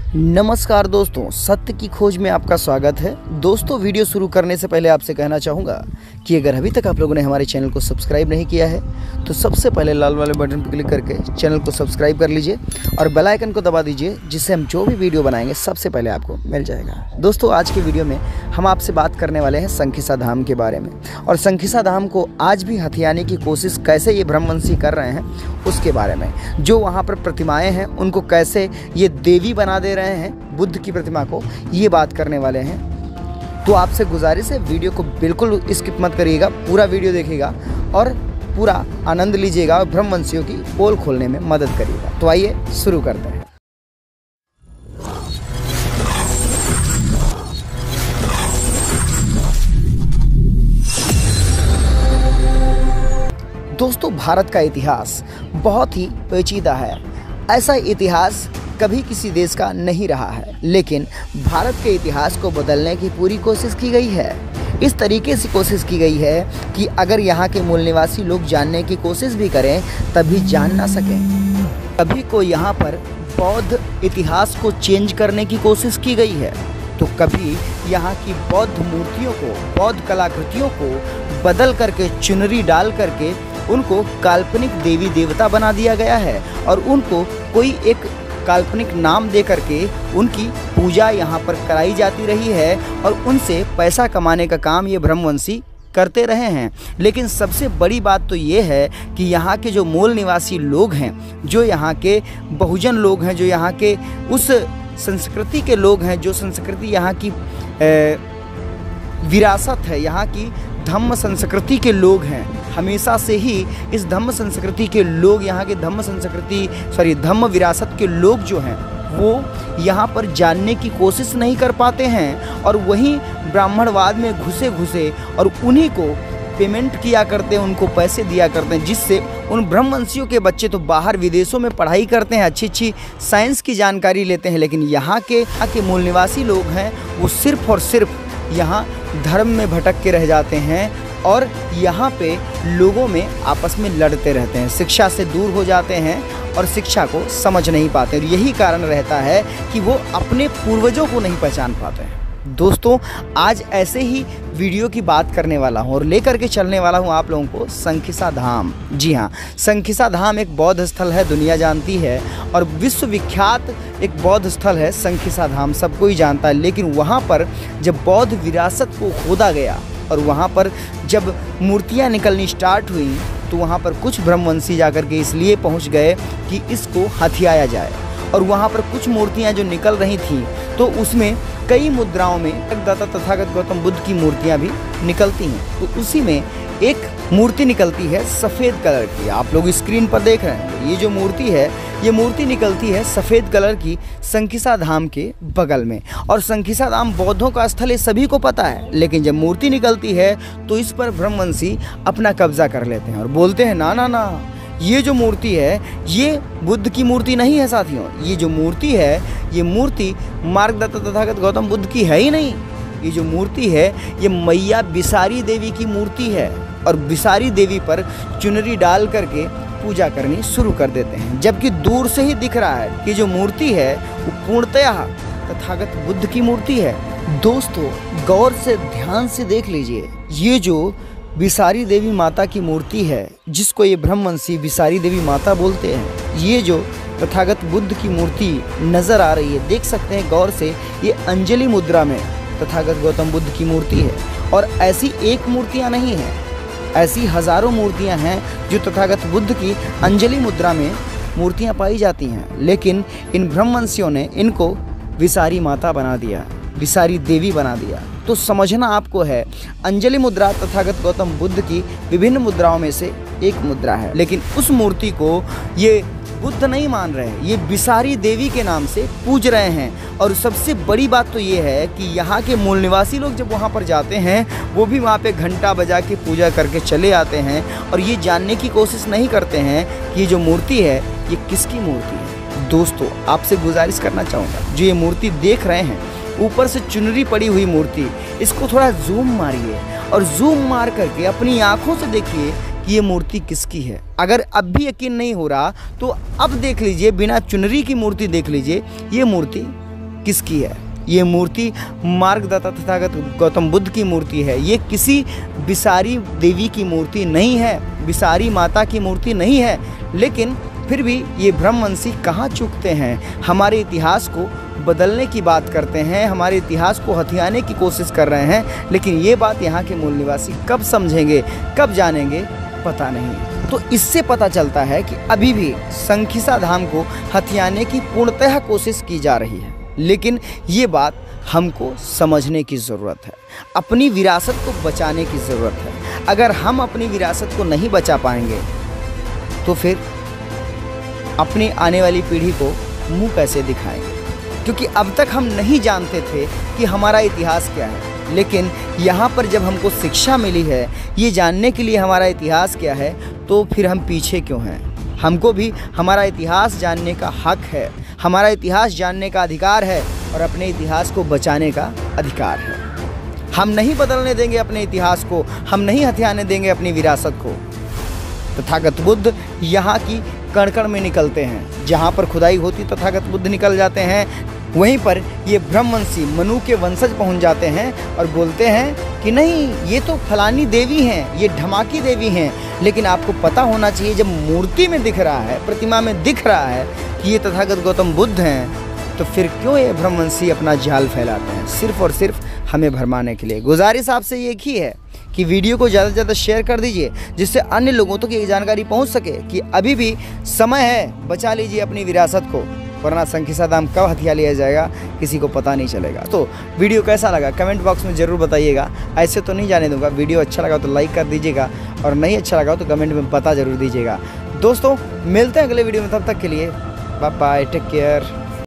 नमस्कार दोस्तों, सत्य की खोज में आपका स्वागत है। दोस्तों, वीडियो शुरू करने से पहले आपसे कहना चाहूँगा कि अगर अभी तक आप लोगों ने हमारे चैनल को सब्सक्राइब नहीं किया है तो सबसे पहले लाल वाले बटन पर क्लिक करके चैनल को सब्सक्राइब कर लीजिए और बेल आइकन को दबा दीजिए, जिससे हम जो भी वीडियो बनाएंगे सबसे पहले आपको मिल जाएगा। दोस्तों, आज की वीडियो में हम आपसे बात करने वाले हैं संखिसा धाम के बारे में, और संखिसा धाम को आज भी हथियाने की कोशिश कैसे ये ब्रह्मवंशी कर रहे हैं उसके बारे में। जो वहाँ पर प्रतिमाएँ हैं उनको कैसे ये देवी बना दे रहे हैं, बुद्ध की प्रतिमा को, ये बात करने वाले हैं। तो आपसे गुजारिश है, वीडियो को बिल्कुल स्किप मत करिएगा, पूरा वीडियो देखिएगा और पूरा आनंद लीजिएगा और ब्रह्मवंशियों की पोल खोलने में मदद करिएगा। तो आइए शुरू करते हैं। दोस्तों, भारत का इतिहास बहुत ही पेचीदा है। ऐसा इतिहास कभी किसी देश का नहीं रहा है, लेकिन भारत के इतिहास को बदलने की पूरी कोशिश की गई है। इस तरीके से कोशिश की गई है कि अगर यहाँ के मूल निवासी लोग जानने की कोशिश भी करें तभी जान ना सकें। कभी को यहाँ पर बौद्ध इतिहास को चेंज करने की कोशिश की गई है, तो कभी यहाँ की बौद्ध मूर्तियों को, बौद्ध कलाकृतियों को बदल करके, चुनरी डाल करके उनको काल्पनिक देवी देवता बना दिया गया है और उनको कोई एक काल्पनिक नाम दे करके उनकी पूजा यहाँ पर कराई जाती रही है और उनसे पैसा कमाने का काम ये ब्रह्मवंशी करते रहे हैं। लेकिन सबसे बड़ी बात तो ये है कि यहाँ के जो मूल निवासी लोग हैं, जो यहाँ के बहुजन लोग हैं, जो यहाँ के उस संस्कृति के लोग हैं, जो संस्कृति यहाँ की विरासत है, यहाँ की धम्म संस्कृति के लोग हैं, हमेशा से ही इस धम्म संस्कृति के लोग, यहाँ के धम्म विरासत के लोग जो हैं वो यहाँ पर जानने की कोशिश नहीं कर पाते हैं और वहीं ब्राह्मणवाद में घुसे और उन्हीं को पेमेंट किया करते हैं, उनको पैसे दिया करते हैं, जिससे उन ब्रह्मवंशियों के बच्चे तो बाहर विदेशों में पढ़ाई करते हैं, अच्छी साइंस की जानकारी लेते हैं, लेकिन यहाँ के मूल निवासी लोग हैं वो सिर्फ और सिर्फ यहाँ धर्म में भटक के रह जाते हैं और यहाँ पे लोगों में आपस में लड़ते रहते हैं, शिक्षा से दूर हो जाते हैं और शिक्षा को समझ नहीं पाते। और यही कारण रहता है कि वो अपने पूर्वजों को नहीं पहचान पाते हैं। दोस्तों, आज ऐसे ही वीडियो की बात करने वाला हूँ और लेकर के चलने वाला हूँ आप लोगों को संखिसा धाम। जी हाँ, संखिसा धाम एक बौद्ध स्थल है, दुनिया जानती है, और विश्वविख्यात एक बौद्ध स्थल है संखिसा धाम, सबको ही जानता है। लेकिन वहाँ पर जब बौद्ध विरासत को खोदा गया और वहाँ पर जब मूर्तियाँ निकलनी स्टार्ट हुई तो वहाँ पर कुछ ब्रह्मवंशी जाकर के इसलिए पहुँच गए कि इसको हथियाया जाए। और वहाँ पर कुछ मूर्तियाँ जो निकल रही थीं तो उसमें कई मुद्राओं में दाता तथागत गौतम बुद्ध की मूर्तियाँ भी निकलती हैं। तो उसी में एक मूर्ति निकलती है सफ़ेद कलर की, आप लोग स्क्रीन पर देख रहे हैं। ये जो मूर्ति है, ये मूर्ति निकलती है सफ़ेद कलर की संखिसा धाम के बगल में। और संखिसा धाम बौद्धों का स्थल है, सभी को पता है, लेकिन जब मूर्ति निकलती है तो इस पर ब्रह्मवंशी अपना कब्जा कर लेते हैं और बोलते हैं ना, ये जो मूर्ति है ये बुद्ध की मूर्ति नहीं है साथियों। ये जो मूर्ति है, ये मूर्ति मार्गदत्ता तथागत गौतम बुद्ध की है ही नहीं। ये जो मूर्ति है ये मैया बिसारी देवी की मूर्ति है और बिसारी देवी पर चुनरी डाल करके पूजा करनी शुरू कर देते हैं। जबकि दूर से ही दिख रहा है कि जो मूर्ति है वो पूर्णतः तथागत बुद्ध की मूर्ति है। दोस्तों, गौर से ध्यान से देख लीजिए, ये जो बिसारी देवी माता की मूर्ति है, जिसको ये ब्रह्मवंशी बिसारी देवी माता बोलते हैं, ये जो तथागत बुद्ध की मूर्ति नज़र आ रही है, देख सकते हैं गौर से, ये अंजलि मुद्रा में तथागत गौतम बुद्ध की मूर्ति है। और ऐसी एक मूर्तियाँ नहीं हैं, ऐसी हज़ारों मूर्तियाँ हैं जो तथागत बुद्ध की अंजलि मुद्रा में मूर्तियाँ पाई जाती हैं। लेकिन इन ब्रह्मवंशियों ने इनको बिसारी माता बना दिया, बिसारी देवी बना दिया। तो समझना आपको है, अंजलि मुद्रा तथागत गौतम बुद्ध की विभिन्न मुद्राओं में से एक मुद्रा है, लेकिन उस मूर्ति को ये बुद्ध नहीं मान रहे, ये बिसारी देवी के नाम से पूज रहे हैं। और सबसे बड़ी बात तो ये है कि यहाँ के मूल निवासी लोग जब वहाँ पर जाते हैं वो भी वहाँ पे घंटा बजा के पूजा करके चले आते हैं और ये जानने की कोशिश नहीं करते हैं कि ये जो मूर्ति है ये किसकी मूर्ति है। दोस्तों, आपसे गुजारिश करना चाहूँगा, जो ये मूर्ति देख रहे हैं, ऊपर से चुनरी पड़ी हुई मूर्ति, इसको थोड़ा जूम मारिए और जूम मार करके अपनी आँखों से देखिए कि ये मूर्ति किसकी है। अगर अब भी यकीन नहीं हो रहा तो अब देख लीजिए, बिना चुनरी की मूर्ति देख लीजिए, ये मूर्ति किसकी है? ये मूर्ति मार्गदाता तथागत गौतम बुद्ध की मूर्ति है। ये किसी बिसारी देवी की मूर्ति नहीं है, बिसारी माता की मूर्ति नहीं है। लेकिन फिर भी ये ब्रह्मवंशी कहाँ चूकते हैं, हमारे इतिहास को बदलने की बात करते हैं, हमारे इतिहास को हथियाने की कोशिश कर रहे हैं। लेकिन ये बात यहाँ के मूल निवासी कब समझेंगे, कब जानेंगे, पता नहीं। तो इससे पता चलता है कि अभी भी शंखिसा धाम को हथियाने की पूर्णतः कोशिश की जा रही है। लेकिन ये बात हमको समझने की ज़रूरत है, अपनी विरासत को बचाने की ज़रूरत है। अगर हम अपनी विरासत को नहीं बचा पाएंगे तो फिर अपनी आने वाली पीढ़ी को मुंह कैसे दिखाएंगे? क्योंकि अब तक हम नहीं जानते थे कि हमारा इतिहास क्या है। लेकिन यहाँ पर जब हमको शिक्षा मिली है ये जानने के लिए हमारा इतिहास क्या है, तो फिर हम पीछे क्यों हैं? हमको भी हमारा इतिहास जानने का हक है, हमारा इतिहास जानने का अधिकार है और अपने इतिहास को बचाने का अधिकार है। हम नहीं बदलने देंगे अपने इतिहास को, हम नहीं हथियाने देंगे अपनी विरासत को। तथागत बुद्ध यहाँ की कण-कण में निकलते हैं, जहाँ पर खुदाई होती तथागत बुद्ध निकल जाते हैं। वहीं पर ये ब्रह्मवंशी मनु के वंशज पहुँच जाते हैं और बोलते हैं कि नहीं, ये तो फलानी देवी हैं, ये ढमाकी देवी हैं। लेकिन आपको पता होना चाहिए, जब मूर्ति में दिख रहा है, प्रतिमा में दिख रहा है कि ये तथागत गौतम बुद्ध हैं, तो फिर क्यों ये ब्रह्मवंशी अपना जाल फैलाते हैं? सिर्फ और सिर्फ हमें भरमाने के लिए। गुजारिश आपसे एक ही है कि वीडियो को ज़्यादा से ज़्यादा शेयर कर दीजिए, जिससे अन्य लोगों तक ये जानकारी पहुंच सके कि अभी भी समय है, बचा लीजिए अपनी विरासत को, वरना शंखिसा धाम कब हथिया लिया जाएगा किसी को पता नहीं चलेगा। तो वीडियो कैसा लगा कमेंट बॉक्स में ज़रूर बताइएगा। ऐसे तो नहीं जाने दूंगा। वीडियो अच्छा लगा तो लाइक कर दीजिएगा और नहीं अच्छा लगा तो कमेंट में बता ज़रूर दीजिएगा। दोस्तों मिलते हैं अगले वीडियो में, तब तक के लिए बाय बाय, टेक केयर।